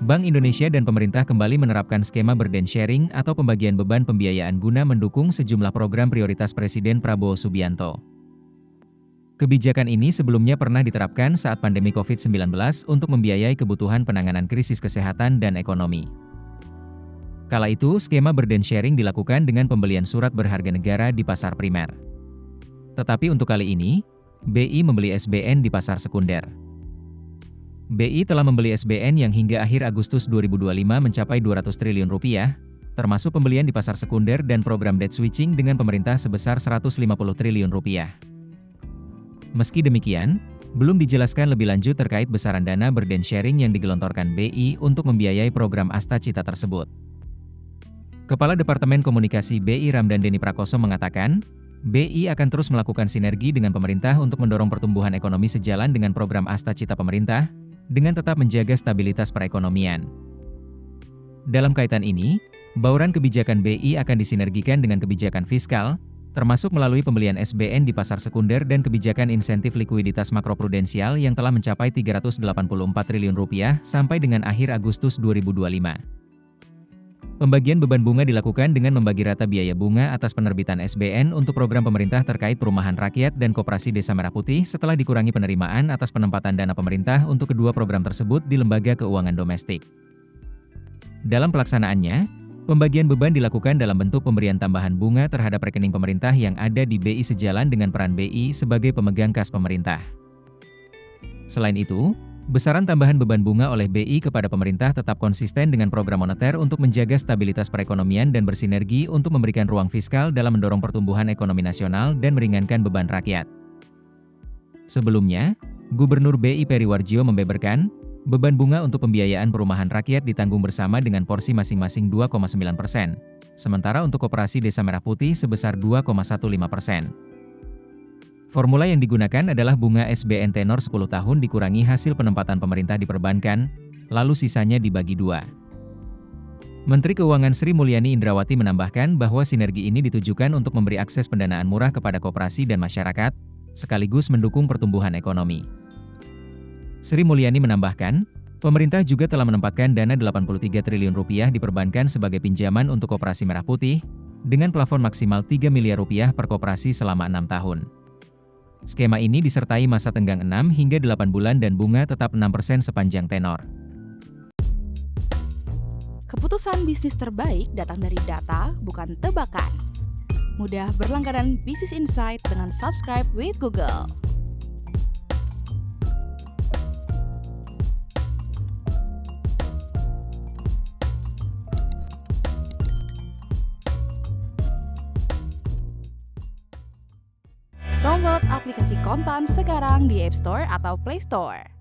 Bank Indonesia dan pemerintah kembali menerapkan skema burden sharing atau pembagian beban pembiayaan guna mendukung sejumlah program prioritas Presiden Prabowo Subianto. Kebijakan ini sebelumnya pernah diterapkan saat pandemi COVID-19 untuk membiayai kebutuhan penanganan krisis kesehatan dan ekonomi. Kala itu, skema burden sharing dilakukan dengan pembelian surat berharga negara di pasar primer. Tetapi untuk kali ini, BI membeli SBN di pasar sekunder. BI telah membeli SBN yang hingga akhir Agustus 2025 mencapai Rp200 triliun, termasuk pembelian di pasar sekunder dan program debt switching dengan pemerintah sebesar Rp150 triliun. Meski demikian, belum dijelaskan lebih lanjut terkait besaran dana burden sharing yang digelontorkan BI untuk membiayai program Asta Cita tersebut. Kepala Departemen Komunikasi BI Ramdan Deni Prakoso mengatakan, BI akan terus melakukan sinergi dengan pemerintah untuk mendorong pertumbuhan ekonomi sejalan dengan program Asta Cita pemerintah, dengan tetap menjaga stabilitas perekonomian. Dalam kaitan ini, bauran kebijakan BI akan disinergikan dengan kebijakan fiskal, termasuk melalui pembelian SBN di pasar sekunder dan kebijakan insentif likuiditas makroprudensial yang telah mencapai Rp384 triliun sampai dengan akhir Agustus 2025. Pembagian beban bunga dilakukan dengan membagi rata biaya bunga atas penerbitan SBN untuk program pemerintah terkait perumahan rakyat dan koperasi Desa Merah Putih setelah dikurangi penerimaan atas penempatan dana pemerintah untuk kedua program tersebut di lembaga keuangan domestik. Dalam pelaksanaannya, pembagian beban dilakukan dalam bentuk pemberian tambahan bunga terhadap rekening pemerintah yang ada di BI sejalan dengan peran BI sebagai pemegang kas pemerintah. Selain itu, besaran tambahan beban bunga oleh BI kepada pemerintah tetap konsisten dengan program moneter untuk menjaga stabilitas perekonomian dan bersinergi untuk memberikan ruang fiskal dalam mendorong pertumbuhan ekonomi nasional dan meringankan beban rakyat. Sebelumnya, Gubernur BI Peri Warjio membeberkan, beban bunga untuk pembiayaan perumahan rakyat ditanggung bersama dengan porsi masing-masing 2,9%, sementara untuk koperasi Desa Merah Putih sebesar 2,15%. Formula yang digunakan adalah bunga SBN tenor 10 tahun dikurangi hasil penempatan pemerintah di perbankan, lalu sisanya dibagi dua. Menteri Keuangan Sri Mulyani Indrawati menambahkan bahwa sinergi ini ditujukan untuk memberi akses pendanaan murah kepada koperasi dan masyarakat, sekaligus mendukung pertumbuhan ekonomi. Sri Mulyani menambahkan, pemerintah juga telah menempatkan dana Rp83 triliun di perbankan sebagai pinjaman untuk koperasi Merah Putih, dengan plafon maksimal Rp3 miliar per koperasi selama 6 tahun. Skema ini disertai masa tenggang 6 hingga 8 bulan dan bunga tetap 6% sepanjang tenor. Keputusan bisnis terbaik datang dari data, bukan tebakan. Mudah berlangganan Business Insight dengan subscribe with Google. Download aplikasi Kontan sekarang di App Store atau Play Store.